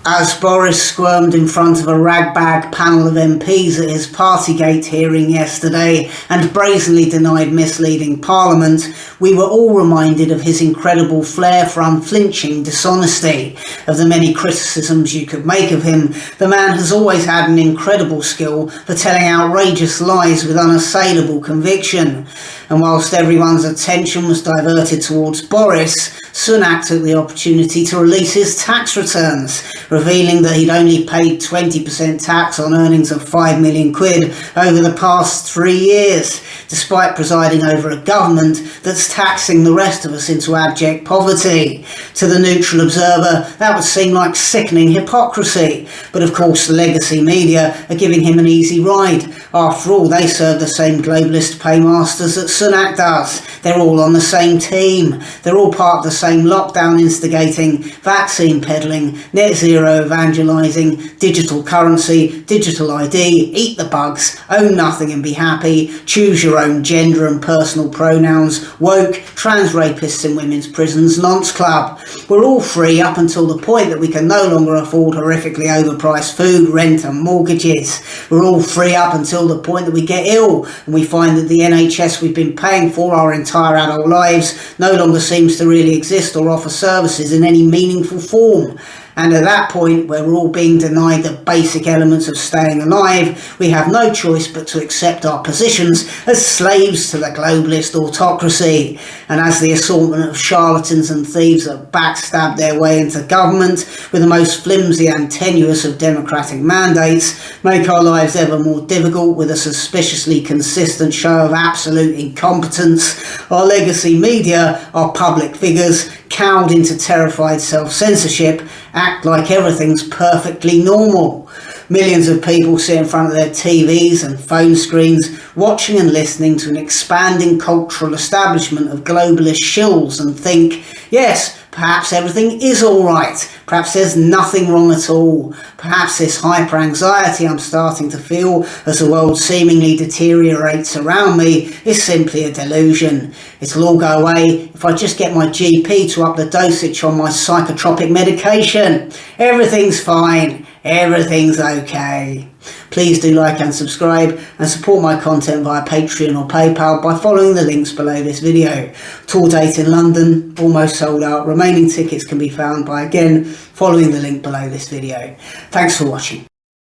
As Boris squirmed in front of a ragbag panel of MPs at his Partygate hearing yesterday and brazenly denied misleading Parliament, we were all reminded of his incredible flair for unflinching dishonesty. Of the many criticisms you could make of him, the man has always had an incredible skill for telling outrageous lies with unassailable conviction. And whilst everyone's attention was diverted towards Boris, Sunak took the opportunity to release his tax returns, revealing that he'd only paid 20% tax on earnings of £5 million over the past 3 years, despite presiding over a government that's taxing the rest of us into abject poverty. To the neutral observer, that would seem like sickening hypocrisy, but of course the legacy media are giving him an easy ride. After all, they serve the same globalist paymasters that Sunak does. They're all on the same team. They're all part of the same lockdown instigating, vaccine peddling, net zero evangelising, digital currency, digital ID, eat the bugs, own nothing and be happy, choose your own gender and personal pronouns, woke, trans rapists in women's prisons, nonce club. We're all free up until the point that we can no longer afford horrifically overpriced food, rent and mortgages. We're all free up until the point that we get ill and we find that the NHS we've been paying for our entire adult lives no longer seems to really exist or offer services in any meaningful form. And at that point, where we're all being denied the basic elements of staying alive, we have no choice but to accept our positions as slaves to the globalist autocracy. And as the assortment of charlatans and thieves that backstab their way into government with the most flimsy and tenuous of democratic mandates make our lives ever more difficult with a suspiciously consistent show of absolute incompetence, our legacy media, our public figures, cowed into terrified self-censorship, act like everything's perfectly normal. Millions of people sit in front of their TVs and phone screens, watching and listening to an expanding cultural establishment of globalist shills and think, yes, perhaps everything is all right. Perhaps there's nothing wrong at all. Perhaps this hyper-anxiety I'm starting to feel as the world seemingly deteriorates around me is simply a delusion. It'll all go away if I just get my GP to up the dosage on my psychotropic medication. Everything's fine. Everything's okay. Please do like and subscribe and support my content via Patreon or PayPal by following the links below this video. Tour date in London, almost sold out. Remaining tickets can be found by, again, following the link below this video. Thanks for watching.